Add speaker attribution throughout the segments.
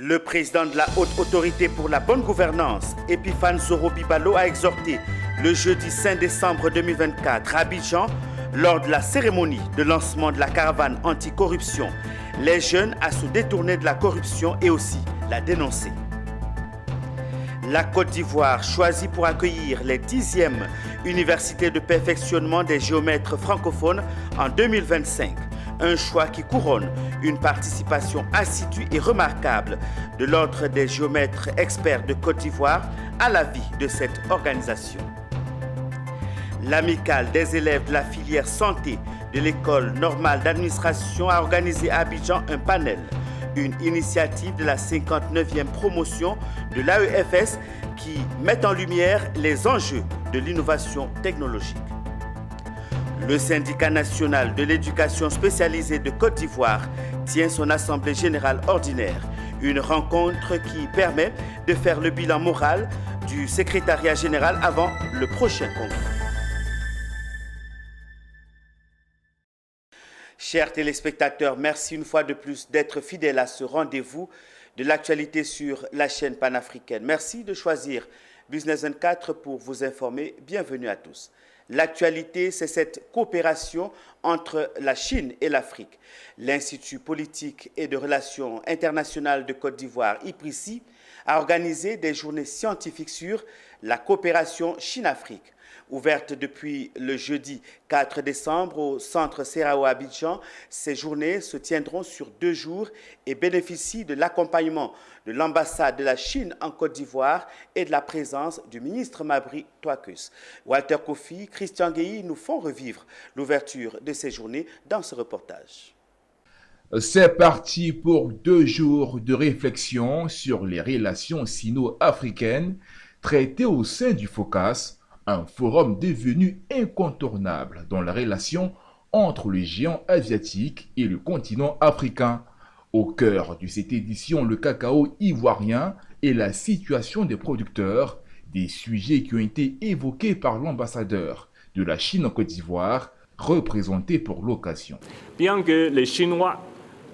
Speaker 1: Le président de la Haute Autorité pour la Bonne Gouvernance, Epiphane Zoro Bibalo, a exhorté le jeudi 5 décembre 2024 à Abidjan, lors de la cérémonie de lancement de la caravane anticorruption, les jeunes à se détourner de la corruption et aussi la dénoncer. La Côte d'Ivoire choisit pour accueillir les 10e universités de perfectionnement des géomètres francophones en 2025. Un choix qui couronne une participation assidue et remarquable de l'Ordre des géomètres experts de Côte d'Ivoire à la vie de cette organisation. L'amicale des élèves de la filière santé de l'École normale d'administration a organisé à Abidjan un panel, une initiative de la 59e promotion de l'AEFS qui met en lumière les enjeux de l'innovation technologique. Le syndicat national de l'éducation spécialisée de Côte d'Ivoire tient son assemblée générale ordinaire, une rencontre qui permet de faire le bilan moral du secrétariat général avant le prochain congrès. Chers téléspectateurs, merci une fois de plus d'être fidèles à ce rendez-vous de l'actualité sur la chaîne panafricaine. Merci de choisir Business 24 pour vous informer. Bienvenue à tous. L'actualité, c'est cette coopération entre la Chine et l'Afrique. L'Institut politique et de relations internationales de Côte d'Ivoire, IPRICI, a organisé des journées scientifiques sur la coopération Chine-Afrique. Ouverte depuis le jeudi 4 décembre au centre Serao Abidjan, ces journées se tiendront sur 2 jours et bénéficient de l'accompagnement de l'ambassade de la Chine en Côte d'Ivoire et de la présence du ministre Mabry Touakus. Walter Kofi, Christian Guéhi nous font revivre l'ouverture de ces journées dans ce reportage.
Speaker 2: C'est parti pour 2 jours de réflexion sur les relations sino-africaines traitées au sein du FOCAS, un forum devenu incontournable dans la relation entre le géant asiatique et le continent africain. Au cœur de cette édition, le cacao ivoirien et la situation des producteurs, des sujets qui ont été évoqués par l'ambassadeur de la Chine en Côte d'Ivoire, représenté pour l'occasion.
Speaker 3: Bien que les Chinois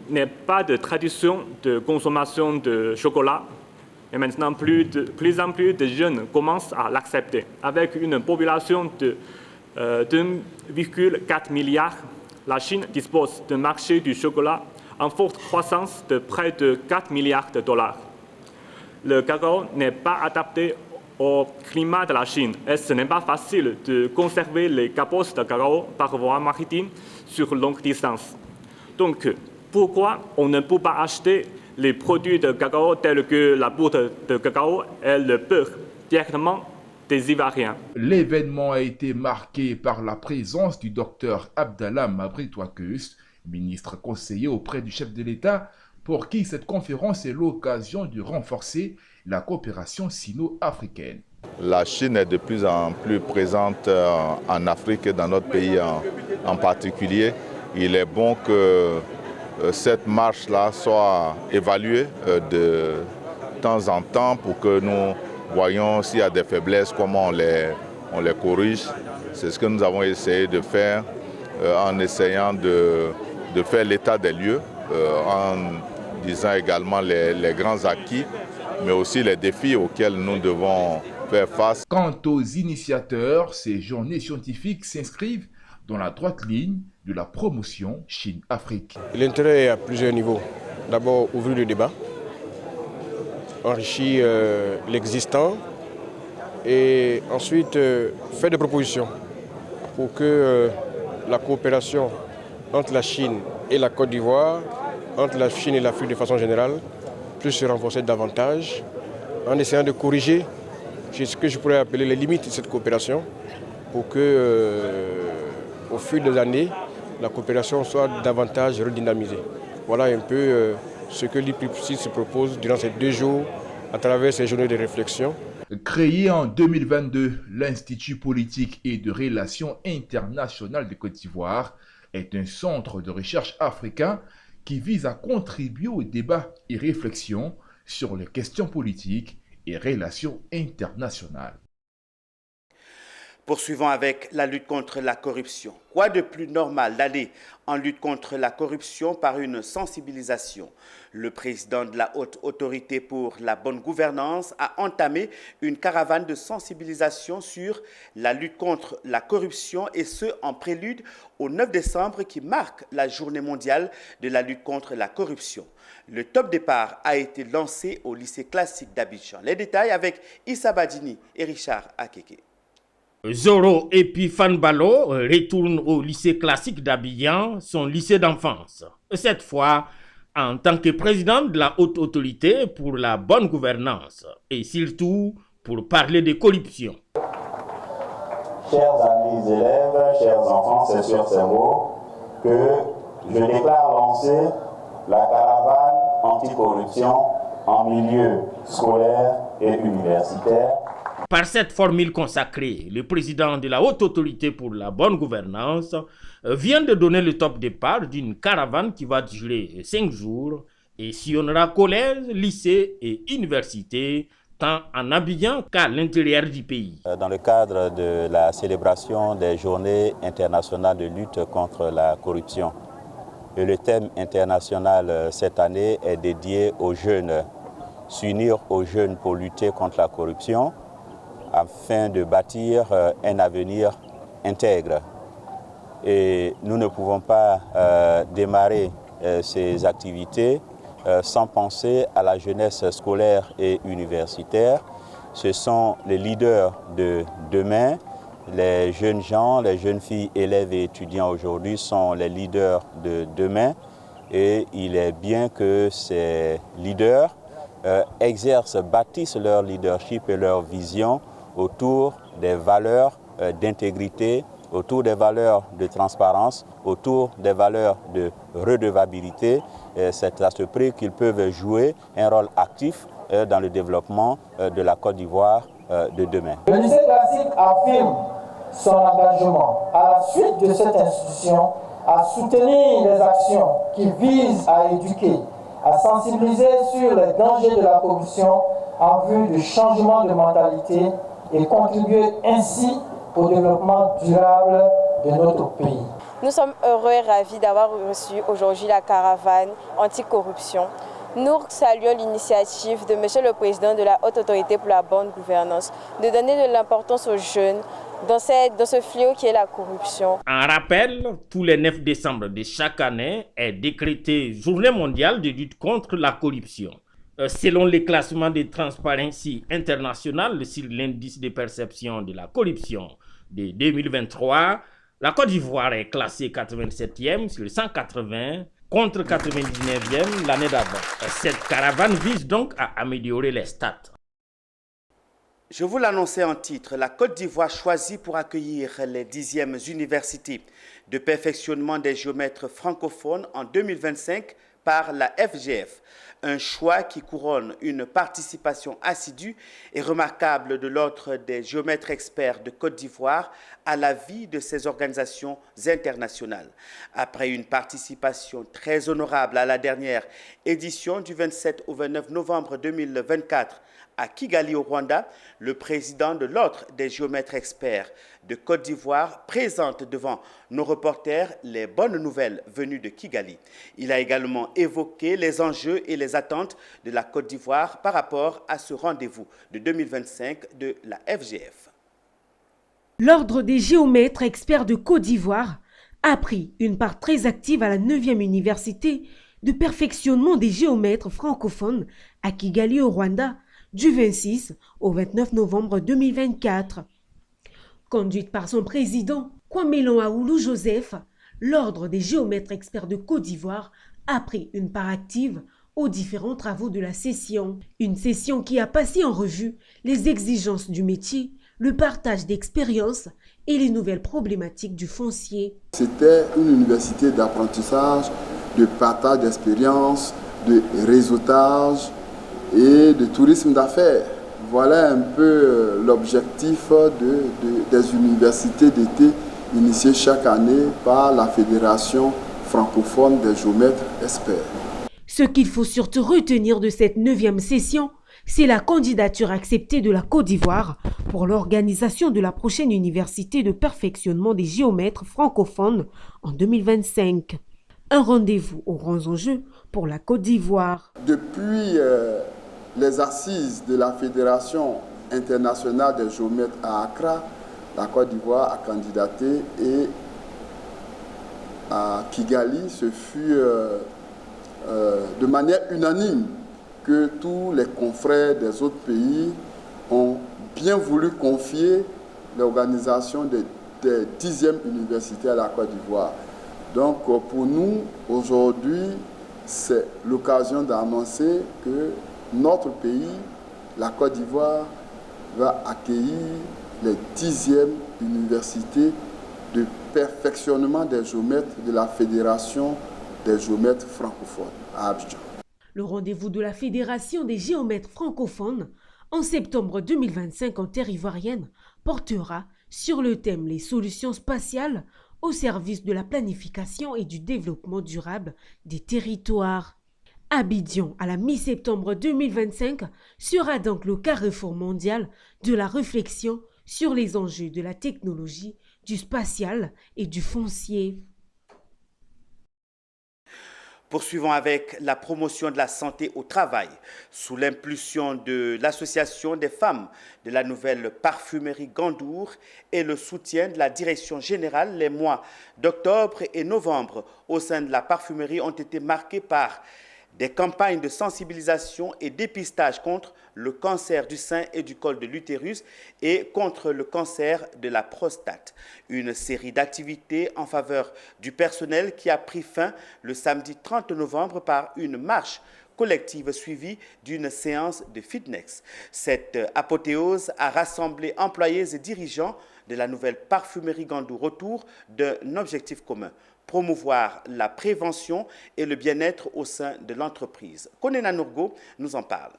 Speaker 3: n'aient pas de tradition de consommation de chocolat, et maintenant, plus en plus de jeunes commencent à l'accepter. Avec une population de 2,4 milliards, la Chine dispose d'un marché du chocolat en forte croissance de près de 4 milliards de dollars. Le cacao n'est pas adapté au climat de la Chine et ce n'est pas facile de conserver les capotes de cacao par voie maritime sur longue distance. Donc, pourquoi on ne peut pas acheter les produits de cacao tels que la poudre de cacao et le beurre directement des Ivoiriens?
Speaker 2: L'événement a été marqué par la présence du docteur Abdallah Mabry Touakus, ministre conseiller auprès du chef de l'État, pour qui cette conférence est l'occasion de renforcer la coopération sino-africaine.
Speaker 4: La Chine est de plus en plus présente en Afrique et dans notre pays en particulier. Il est bon que cette marche-là soit évaluée de temps en temps pour que nous voyions s'il y a des faiblesses, comment on les corrige. C'est ce que nous avons essayé de faire en essayant de faire l'état des lieux, en disant également les grands acquis, mais aussi les défis auxquels nous devons faire face.
Speaker 2: Quant aux initiateurs, ces journées scientifiques s'inscrivent dans la droite ligne de la promotion Chine-Afrique.
Speaker 5: L'intérêt est à plusieurs niveaux. D'abord, ouvrir le débat, enrichir l'existant et ensuite faire des propositions pour que la coopération entre la Chine et la Côte d'Ivoire, entre la Chine et l'Afrique de façon générale, puisse se renforcer davantage en essayant de corriger ce que je pourrais appeler les limites de cette coopération pour que, au fil des années, la coopération soit davantage redynamisée. Voilà un peu ce que l'IPRICI se propose durant ces 2 jours à travers ces journées de réflexion.
Speaker 2: Créé en 2022, l'Institut politique et de relations internationales de Côte d'Ivoire est un centre de recherche africain qui vise à contribuer au débat et réflexion sur les questions politiques et relations internationales.
Speaker 1: Poursuivons avec la lutte contre la corruption. Quoi de plus normal d'aller en lutte contre la corruption par une sensibilisation? Le président de la Haute Autorité pour la bonne gouvernance a entamé une caravane de sensibilisation sur la lutte contre la corruption et ce en prélude au 9 décembre qui marque la journée mondiale de la lutte contre la corruption. Le top départ a été lancé au lycée classique d'Abidjan. Les détails avec Issa Badini et Richard Akeke.
Speaker 6: Zoro Epifanbalo retourne au lycée classique d'Abidjan, son lycée d'enfance. Cette fois, en tant que président de la Haute Autorité pour la bonne gouvernance et surtout pour parler de corruption.
Speaker 7: Chers amis élèves, chers enfants, c'est sur ces mots que je déclare lancer la caravane anticorruption en milieu scolaire et universitaire.
Speaker 6: Par cette formule consacrée, le président de la Haute Autorité pour la bonne gouvernance vient de donner le top départ d'une caravane qui va durer 5 jours et sillonnera collèges, lycées et universités, tant en Abidjan qu'à l'intérieur du pays.
Speaker 7: Dans le cadre de la célébration des Journées internationales de lutte contre la corruption, et le thème international cette année est dédié aux jeunes, s'unir aux jeunes pour lutter contre la corruption, afin de bâtir un avenir intègre. Et nous ne pouvons pas démarrer ces activités sans penser à la jeunesse scolaire et universitaire. Ce sont les leaders de demain. Les jeunes gens, les jeunes filles, élèves et étudiants aujourd'hui sont les leaders de demain. Et il est bien que ces leaders bâtissent leur leadership et leur vision autour des valeurs d'intégrité, autour des valeurs de transparence, autour des valeurs de redevabilité. C'est à ce prix qu'ils peuvent jouer un rôle actif dans le développement de la Côte d'Ivoire de demain.
Speaker 8: Le lycée classique affirme son engagement à la suite de cette institution à soutenir les actions qui visent à éduquer, à sensibiliser sur les dangers de la corruption en vue du changement de mentalité et contribuer ainsi au développement durable de notre pays.
Speaker 9: Nous sommes heureux et ravis d'avoir reçu aujourd'hui la caravane anticorruption. Nous saluons l'initiative de Monsieur le Président de la Haute Autorité pour la bonne gouvernance de donner de l'importance aux jeunes dans ce fléau qui est la corruption.
Speaker 6: En rappel, tous les 9 décembre de chaque année est décrétée Journée mondiale de lutte contre la corruption. Selon les classements de Transparency International sur l'indice de perception de la corruption de 2023, la Côte d'Ivoire est classée 87e sur 180 contre 99e l'année d'avant. Cette caravane vise donc à améliorer les stats.
Speaker 1: Je vous l'annonçais en titre, la Côte d'Ivoire choisie pour accueillir les 10e universités de perfectionnement des géomètres francophones en 2025 par la FGF. Un choix qui couronne une participation assidue et remarquable de l'Ordre des géomètres experts de Côte d'Ivoire à la vie de ces organisations internationales. Après une participation très honorable à la dernière édition du 27 au 29 novembre 2024 à Kigali au Rwanda, le président de l'Ordre des géomètres experts de Côte d'Ivoire présente devant nos reporters les bonnes nouvelles venues de Kigali. Il a également évoqué les enjeux et les attentes de la Côte d'Ivoire par rapport à ce rendez-vous de 2025 de la FGF.
Speaker 10: L'Ordre des géomètres experts de Côte d'Ivoire a pris une part très active à la 9e université de perfectionnement des géomètres francophones à Kigali au Rwanda du 26 au 29 novembre 2024. Conduite par son président, Kwamelon Aoulou Joseph, l'Ordre des géomètres experts de Côte d'Ivoire a pris une part active aux différents travaux de la session. Une session qui a passé en revue les exigences du métier, le partage d'expériences et les nouvelles problématiques du foncier.
Speaker 11: C'était une université d'apprentissage, de partage d'expériences, de réseautage et de tourisme d'affaires. Voilà un peu l'objectif des universités d'été initiées chaque année par la Fédération francophone des géomètres experts.
Speaker 10: Ce qu'il faut surtout retenir de cette 9e session, C'est la candidature acceptée de la Côte d'Ivoire pour l'organisation de la prochaine université de perfectionnement des géomètres francophones en 2025. Un rendez-vous aux grands enjeux pour la Côte d'Ivoire.
Speaker 11: Depuis les assises de la Fédération internationale des géomètres à Accra, la Côte d'Ivoire a candidaté et à Kigali, ce fut de manière unanime que tous les confrères des autres pays ont bien voulu confier l'organisation des 10e universités à la Côte d'Ivoire. Donc pour nous, aujourd'hui, c'est l'occasion d'annoncer que notre pays, la Côte d'Ivoire, va accueillir les 10e universités de perfectionnement des géomètres de la Fédération des géomètres francophones à Abidjan.
Speaker 10: Le rendez-vous de la Fédération des géomètres francophones en septembre 2025 en terre ivoirienne portera sur le thème « Les solutions spatiales au service de la planification et du développement durable des territoires ». Abidjan, à la mi-septembre 2025, sera donc le carrefour mondial de la réflexion sur les enjeux de la technologie, du spatial et du foncier.
Speaker 1: Poursuivons avec la promotion de la santé au travail. Sous l'impulsion de l'Association des femmes de la nouvelle parfumerie Gandour et le soutien de la Direction générale, les mois d'octobre et novembre au sein de la parfumerie ont été marqués par des campagnes de sensibilisation et dépistage contre le cancer du sein et du col de l'utérus et contre le cancer de la prostate. Une série d'activités en faveur du personnel qui a pris fin le samedi 30 novembre par une marche collective suivie d'une séance de fitness. Cette apothéose a rassemblé employés et dirigeants de la nouvelle parfumerie Gandour autour d'un objectif commun: promouvoir la prévention et le bien-être au sein de l'entreprise. Konena Nourgo nous en parle.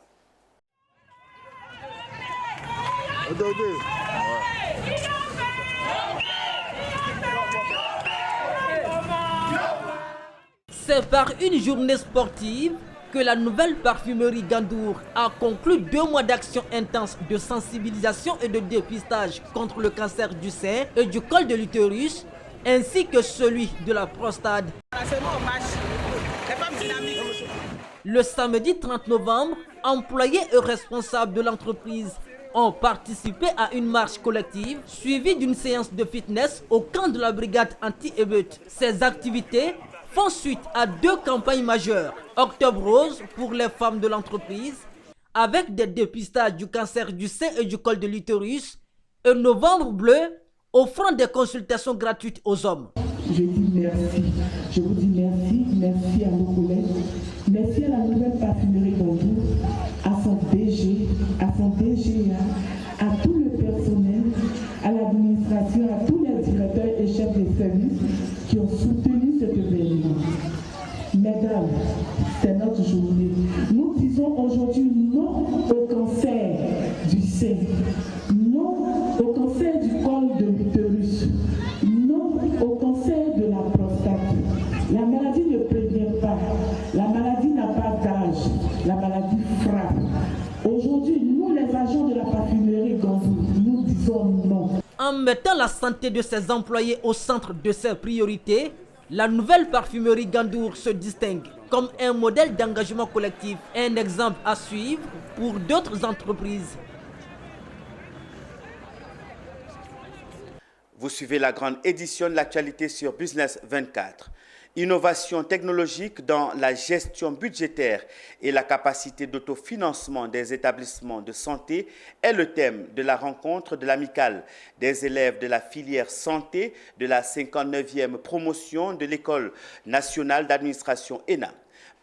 Speaker 12: C'est par une journée sportive que la nouvelle parfumerie Gandour a conclu 2 mois d'action intense de sensibilisation et de dépistage contre le cancer du sein et du col de l'utérus, ainsi que celui de la prostate. Le samedi 30 novembre, employés et responsables de l'entreprise ont participé à une marche collective suivie d'une séance de fitness au camp de la brigade anti-émeute. Ces activités font suite à 2 campagnes majeures. Octobre rose pour les femmes de l'entreprise, avec des dépistages du cancer du sein et du col de l'utérus, et Novembre bleu, offrant des consultations gratuites aux hommes.
Speaker 13: Je dis merci. Je vous dis merci. Merci à nos collègues. Merci à la nouvelle parfumerie Gandour, à son DG, à son DGA, à tout le personnel, à l'administration, à tous les directeurs et chefs de service qui ont soutenu cet événement. Mesdames, c'est notre journée. Nous disons aujourd'hui non au cancer du sein, non au cancer du col de l'utérus, non au cancer de la prostate. La maladie ne prévient pas, la maladie n'a pas d'âge, la maladie frappe. Aujourd'hui, nous les agents de la parfumerie Gandour, nous disons non.
Speaker 12: En mettant la santé de ses employés au centre de ses priorités, la nouvelle parfumerie Gandour se distingue comme un modèle d'engagement collectif, un exemple à suivre pour d'autres entreprises.
Speaker 1: Vous suivez la grande édition de l'actualité sur Business 24. Innovation technologique dans la gestion budgétaire et la capacité d'autofinancement des établissements de santé est le thème de la rencontre de l'amicale des élèves de la filière santé de la 59e promotion de l'École nationale d'administration ENA.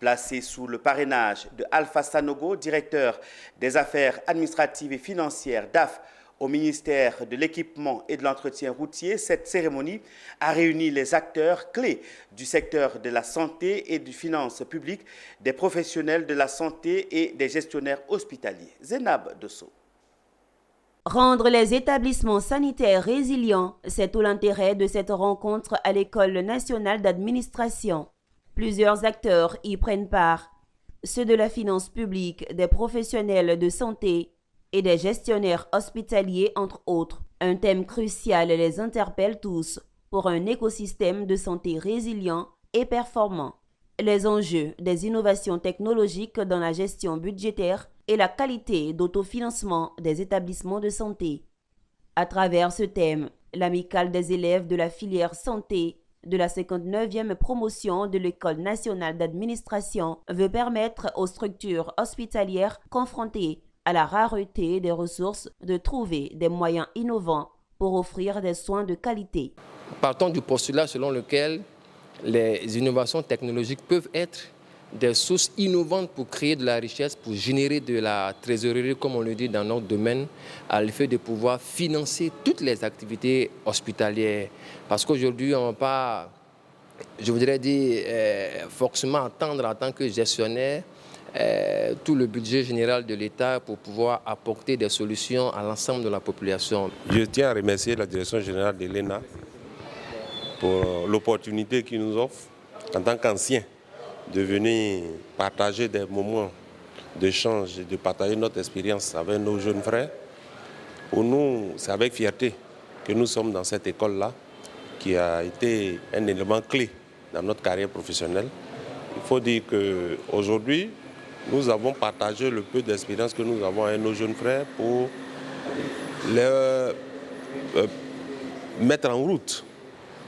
Speaker 1: Placé sous le parrainage de Alpha Sanogo, directeur des affaires administratives et financières d'AF, au ministère de l'Équipement et de l'Entretien routier, cette cérémonie a réuni les acteurs clés du secteur de la santé et des finances publiques, des professionnels de la santé et des gestionnaires hospitaliers. Zénab Dosso.
Speaker 14: Rendre les établissements sanitaires résilients, c'est tout l'intérêt de cette rencontre à l'École nationale d'administration. Plusieurs acteurs y prennent part. ceux de la finance publique, des professionnels de santé et des gestionnaires hospitaliers, entre autres. Un thème crucial les interpelle tous pour un écosystème de santé résilient et performant. Les enjeux des innovations technologiques dans la gestion budgétaire et la qualité d'autofinancement des établissements de santé. À travers ce thème, l'amicale des élèves de la filière santé de la 59e promotion de l'École nationale d'administration veut permettre aux structures hospitalières confrontées à la rareté des ressources de trouver des moyens innovants pour offrir des soins de qualité.
Speaker 5: Partons du postulat selon lequel les innovations technologiques peuvent être des sources innovantes pour créer de la richesse, pour générer de la trésorerie, comme on le dit dans notre domaine, à l'effet de pouvoir financer toutes les activités hospitalières. Parce qu'aujourd'hui, on ne va pas, je voudrais dire, forcément attendre en tant que gestionnaire tout le budget général de l'État pour pouvoir apporter des solutions à l'ensemble de la population.
Speaker 15: Je tiens à remercier la direction générale de l'ENA pour l'opportunité qu'il nous offre en tant qu'ancien de venir partager des moments d'échange et de partager notre expérience avec nos jeunes frères. Pour nous, c'est avec fierté que nous sommes dans cette école-là, qui a été un élément clé dans notre carrière professionnelle. Il faut dire qu'aujourd'hui, nous avons partagé le peu d'expérience que nous avons avec nos jeunes frères pour les mettre en route,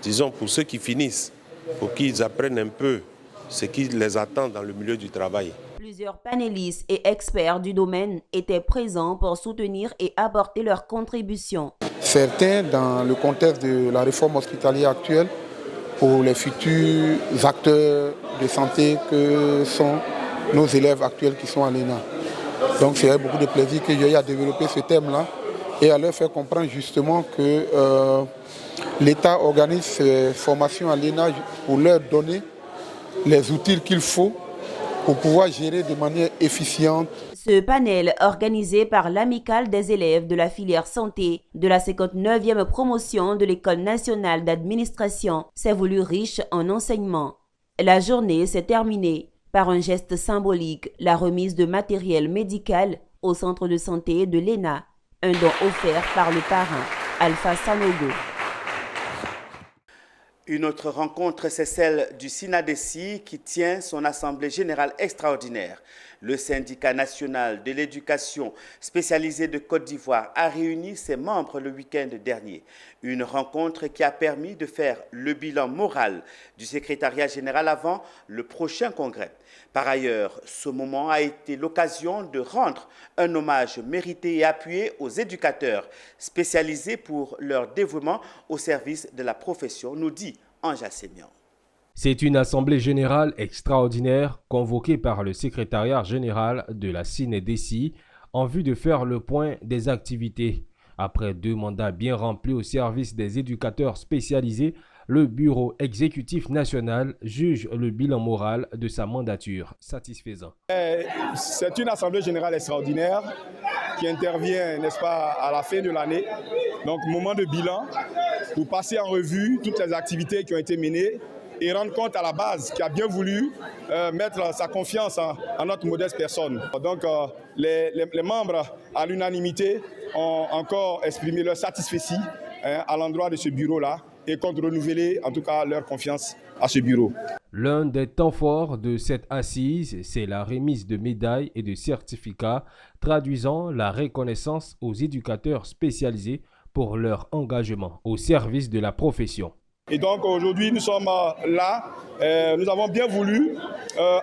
Speaker 15: disons pour ceux qui finissent, pour qu'ils apprennent un peu ce qui les attend dans le milieu du travail.
Speaker 14: Plusieurs panélistes et experts du domaine étaient présents pour soutenir et apporter leur contribution.
Speaker 16: Certains, dans le contexte de la réforme hospitalière actuelle, pour les futurs acteurs de santé que sont nos élèves actuels qui sont à l'ENA. Donc c'est avec beaucoup de plaisir que j'ai eu à développer ce thème-là et à leur faire comprendre justement que l'État organise ces formations à l'ENA pour leur donner les outils qu'il faut pour pouvoir gérer de manière efficiente.
Speaker 14: Ce panel, organisé par l'amicale des élèves de la filière santé de la 59e promotion de l'École nationale d'administration, s'est voulu riche en enseignements. La journée s'est terminée par un geste symbolique, la remise de matériel médical au centre de santé de l'ENA, un don offert par le parrain Alpha Sanogo.
Speaker 1: Une autre rencontre, c'est celle du SINADECI qui tient son assemblée générale extraordinaire. Le syndicat national de l'éducation spécialisé de Côte d'Ivoire a réuni ses membres le week-end dernier. Une rencontre qui a permis de faire le bilan moral du secrétariat général avant le prochain congrès. Par ailleurs, ce moment a été l'occasion de rendre un hommage mérité et appuyé aux éducateurs spécialisés pour leur dévouement au service de la profession, nous dit Anja Sémian.
Speaker 17: C'est une assemblée générale extraordinaire convoquée par le secrétariat général de la SINADECI en vue de faire le point des activités. Après 2 mandats bien remplis au service des éducateurs spécialisés, le bureau exécutif national juge le bilan moral de sa mandature satisfaisant.
Speaker 18: C'est une assemblée générale extraordinaire qui intervient, n'est-ce pas, à la fin de l'année. Donc, moment de bilan pour passer en revue toutes les activités qui ont été menées et rendre compte à la base qui a bien voulu mettre sa confiance en notre modeste personne. Donc, les membres, à l'unanimité, ont encore exprimé leur satisfaction à l'endroit de ce bureau-là et comptent renouveler en tout cas leur confiance à ce bureau.
Speaker 17: L'un des temps forts de cette assise, c'est la remise de médailles et de certificats traduisant la reconnaissance aux éducateurs spécialisés pour leur engagement au service de la profession.
Speaker 18: Et donc aujourd'hui nous sommes là, nous avons bien voulu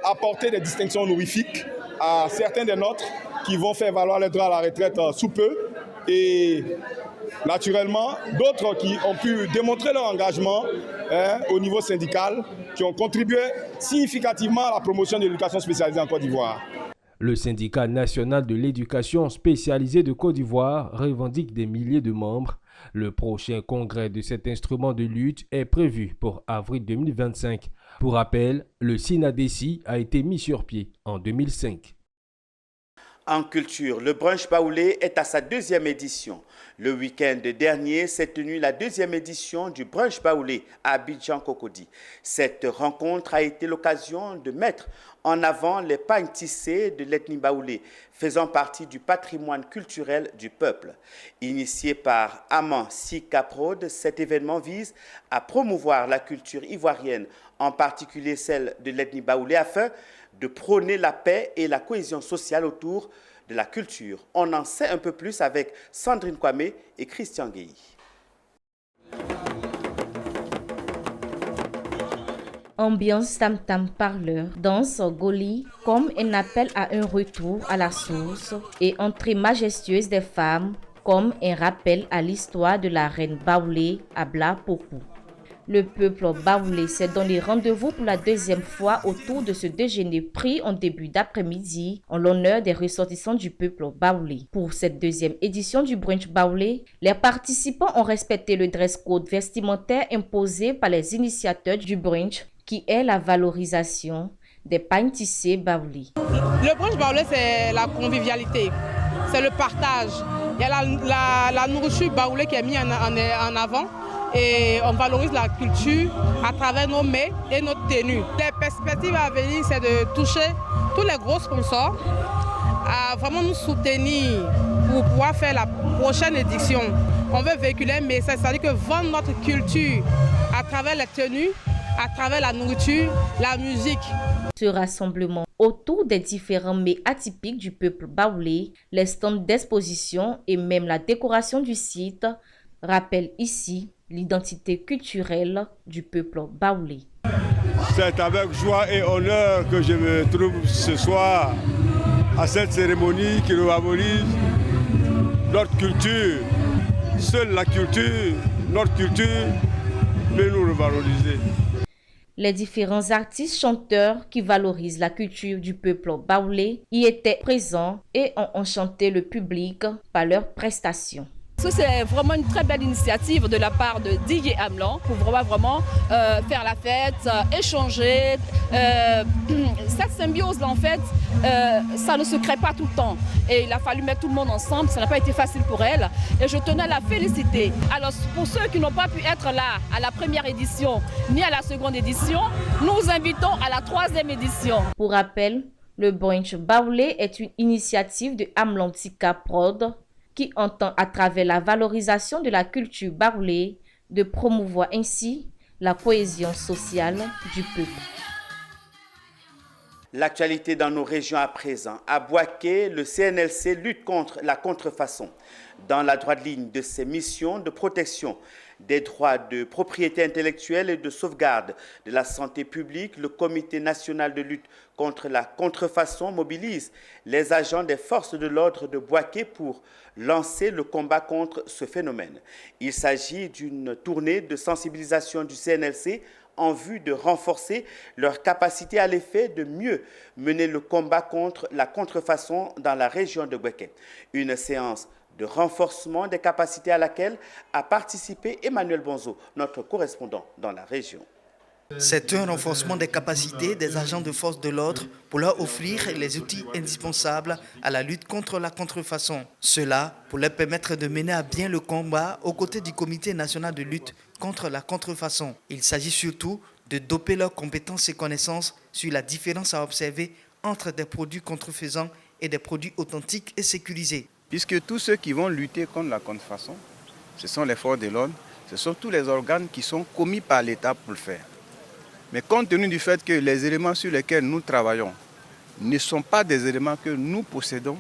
Speaker 18: apporter des distinctions honorifiques à certains des nôtres qui vont faire valoir les droits à la retraite sous peu et naturellement d'autres qui ont pu démontrer leur engagement au niveau syndical, qui ont contribué significativement à la promotion de l'éducation spécialisée en Côte d'Ivoire.
Speaker 17: Le syndicat national de l'éducation spécialisée de Côte d'Ivoire revendique des milliers de membres. Le prochain congrès de cet instrument de lutte est prévu pour avril 2025. Pour rappel, le SINADECI a été mis sur pied en 2005.
Speaker 1: En culture, le brunch baoulé est à sa 2e édition. Le week-end dernier s'est tenue la 2e édition du brunch baoulé à Abidjan-Cocody. Cette rencontre a été l'occasion de mettre en avant les pagnes tissées de l'ethnie baoulé, faisant partie du patrimoine culturel du peuple. Initié par Aman Sikaprod, cet événement vise à promouvoir la culture ivoirienne, en particulier celle de l'ethnie baoulé, afin de prôner la paix et la cohésion sociale autour de la culture. On en sait un peu plus avec Sandrine Kwame et Christian Guéhi.
Speaker 19: Ambiance tam-tam parleur, danse goli comme un appel à un retour à la source et entrée majestueuse des femmes comme un rappel à l'histoire de la reine baoulé à Blapokou. Le peuple baoulé s'est donné rendez-vous pour la 2e fois autour de ce déjeuner pris en début d'après-midi en l'honneur des ressortissants du peuple baoulé. Pour cette 2e édition du brunch baoulé, les participants ont respecté le dress code vestimentaire imposé par les initiateurs du brunch, qui est la valorisation des pagnes tissées baoulé.
Speaker 20: Le brunch baoulé, c'est la convivialité, c'est le partage. Il y a la nourriture baoulé qui est mise en avant. Et on valorise la culture à travers nos mets et notre tenue. Les perspectives à venir, c'est de toucher tous les gros sponsors à vraiment nous soutenir pour pouvoir faire la prochaine édition. On veut véhiculer un message, c'est-à-dire que vendre notre culture à travers les tenues, à travers la nourriture, la musique.
Speaker 19: Ce rassemblement autour des différents mets atypiques du peuple baoulé, les stands d'exposition et même la décoration du site rappellent ici l'identité culturelle du peuple baoulé.
Speaker 21: C'est avec joie et honneur que je me trouve ce soir à cette cérémonie qui valorise notre culture. Seule la culture, notre culture, peut nous revaloriser.
Speaker 19: Les différents artistes chanteurs qui valorisent la culture du peuple baoulé y étaient présents et ont enchanté le public par leurs prestations.
Speaker 22: C'est vraiment une très belle initiative de la part de DJ Amlan pour vraiment faire la fête, échanger. Cette symbiose-là, en fait, ça ne se crée pas tout le temps. Et il a fallu mettre tout le monde ensemble, ça n'a pas été facile pour elle. Et je tenais à la féliciter. Alors, pour ceux qui n'ont pas pu être là à la 1re édition ni à la 2e édition, nous vous invitons à la 3e édition.
Speaker 19: Pour rappel, le brunch baoulé est une initiative de Amlan Sikaprod qui entend, à travers la valorisation de la culture baoulé, de promouvoir ainsi la cohésion sociale du peuple.
Speaker 1: L'actualité dans nos régions à présent. À Bouaké, le CNLC lutte contre la contrefaçon. Dans la droite ligne de ses missions de protection des droits de propriété intellectuelle et de sauvegarde de la santé publique, le Comité national de lutte contre la contrefaçon mobilise les agents des forces de l'ordre de Bouaké pour lancer le combat contre ce phénomène. Il s'agit d'une tournée de sensibilisation du CNLC en vue de renforcer leur capacité à l'effet de mieux mener le combat contre la contrefaçon dans la région de Bouaké. Une séance de renforcement des capacités à laquelle a participé Emmanuel Bonzo, notre correspondant dans la région.
Speaker 23: C'est un renforcement des capacités des agents de force de l'ordre pour leur offrir les outils indispensables à la lutte contre la contrefaçon. Cela pour leur permettre de mener à bien le combat aux côtés du Comité national de lutte contre la contrefaçon. Il s'agit surtout de doper leurs compétences et connaissances sur la différence à observer entre des produits contrefaisants et des produits authentiques et sécurisés.
Speaker 24: Puisque tous ceux qui vont lutter contre la contrefaçon, ce sont les forces de l'ordre, ce sont tous les organes qui sont commis par l'État pour le faire. Mais compte tenu du fait que les éléments sur lesquels nous travaillons ne sont pas des éléments que nous possédons,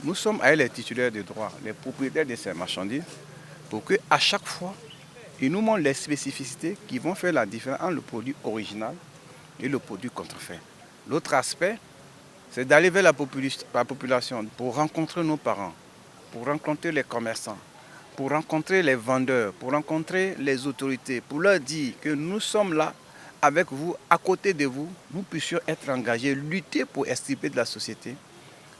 Speaker 24: nous sommes à les titulaires de droits, les propriétaires de ces marchandises, pour qu'à chaque fois, ils nous montrent les spécificités qui vont faire la différence entre le produit original et le produit contrefait. L'autre aspect, c'est d'aller vers la population pour rencontrer nos parents, pour rencontrer les commerçants, pour rencontrer les vendeurs, pour rencontrer les autorités, pour leur dire que nous sommes là avec vous, à côté de vous, nous puissions être engagés, lutter pour extirper de la société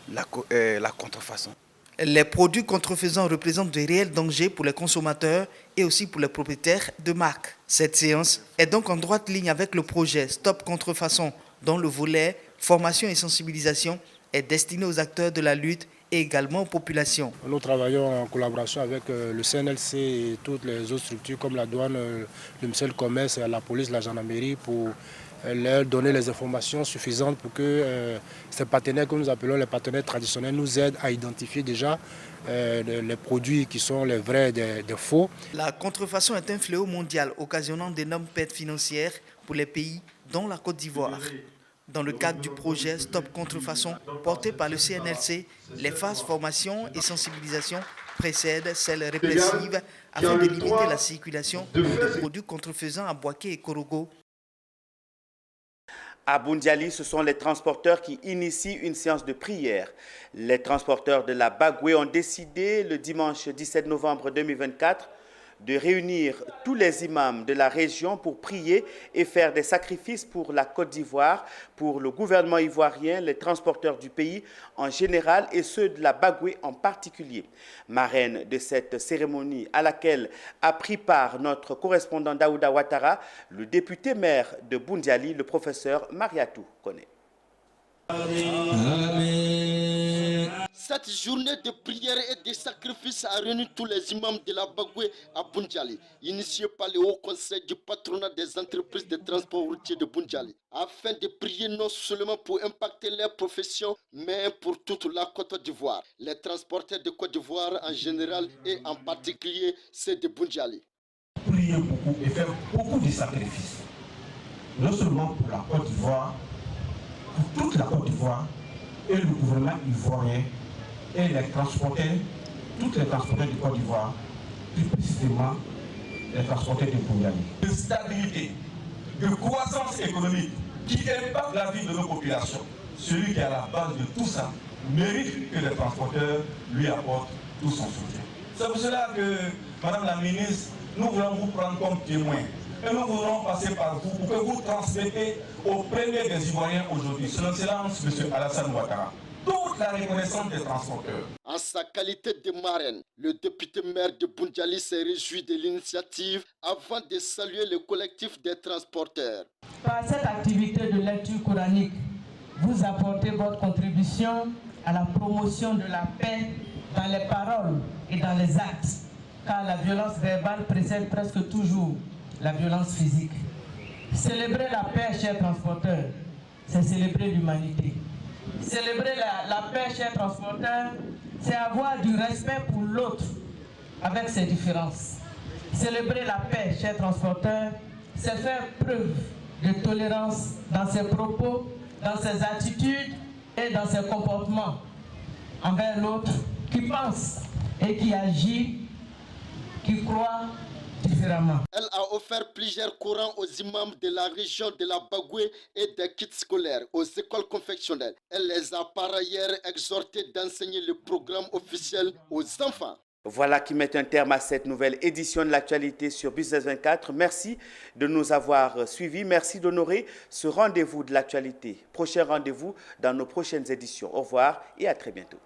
Speaker 24: la contrefaçon.
Speaker 23: Les produits contrefaisants représentent de réels dangers pour les consommateurs et aussi pour les propriétaires de marques. Cette séance est donc en droite ligne avec le projet Stop Contrefaçon, dont le volet formation et sensibilisation est destiné aux acteurs de la lutte et également aux populations.
Speaker 5: Nous travaillons en collaboration avec le CNLC et toutes les autres structures comme la douane, le ministère du Commerce, la police, la gendarmerie pour leur donner les informations suffisantes pour que ces partenaires que nous appelons les partenaires traditionnels nous aident à identifier déjà les produits qui sont les vrais des faux.
Speaker 23: La contrefaçon est un fléau mondial occasionnant d'énormes pertes financières pour les pays dont la Côte d'Ivoire. Dans le cadre du projet Stop Contrefaçon porté par le CNLC, les phases formation et sensibilisation précèdent celles répressives afin de limiter la circulation de produits contrefaisants à Boaké et Korogo.
Speaker 1: À Boundiali, ce sont les transporteurs qui initient une séance de prière. Les transporteurs de la Bagoué ont décidé le dimanche 17 novembre 2024 de réunir tous les imams de la région pour prier et faire des sacrifices pour la Côte d'Ivoire, pour le gouvernement ivoirien, les transporteurs du pays en général et ceux de la Bagoué en particulier. Marraine de cette cérémonie à laquelle a pris part notre correspondant Daouda Ouattara, le député maire de Boundiali, le professeur Mariatou Kone.
Speaker 2: Cette journée de prière et de sacrifice a réuni tous les imams de la Bagoué à Boundiali, initiée par le Haut Conseil du patronat des entreprises de transport routier de Boundiali, afin de prier non seulement pour impacter leur profession, mais pour toute la Côte d'Ivoire, les transporteurs de Côte d'Ivoire en général et en particulier ceux de Boundiali.
Speaker 3: Prier beaucoup et faire beaucoup de sacrifices, non seulement pour la Côte d'Ivoire, pour toute la Côte d'Ivoire et le gouvernement ivoirien et les transporteurs, tous les transporteurs de Côte d'Ivoire, plus précisément les transporteurs de Boundiali. De stabilité, de croissance économique qui impacte la vie de nos populations. Celui qui est à la base de tout ça mérite que les transporteurs lui apportent tout son soutien. C'est pour cela que, Madame la ministre, nous voulons vous prendre comme témoin. Et nous voulons passer par vous pour que vous transmettez au premier des Ivoiriens aujourd'hui, son Excellence M. Alassane Ouattara, toute la reconnaissance des transporteurs.
Speaker 2: En sa qualité de marraine, le député maire de Boundiali s'est réjoui de l'initiative avant de saluer le collectif des transporteurs.
Speaker 13: Par cette activité de lecture coranique, vous apportez votre contribution à la promotion de la paix dans les paroles et dans les actes, car la violence verbale précède presque toujours la violence physique. Célébrer la paix, chers transporteurs, c'est célébrer l'humanité. Célébrer la paix, chers transporteurs, c'est avoir du respect pour l'autre avec ses différences. Célébrer la paix, chers transporteurs, c'est faire preuve de tolérance dans ses propos, dans ses attitudes et dans ses comportements envers l'autre qui pense et qui agit, qui croit différemment.
Speaker 2: Elle a offert plusieurs courants aux imams de la région de la Bagoué et des kits scolaires aux écoles confessionnelles. Elle les a par ailleurs exhortés d'enseigner le programme officiel aux enfants.
Speaker 1: Voilà qui met un terme à cette nouvelle édition de l'actualité sur Business 24. Merci de nous avoir suivis. Merci d'honorer ce rendez-vous de l'actualité. Prochain rendez-vous dans nos prochaines éditions. Au revoir et à très bientôt.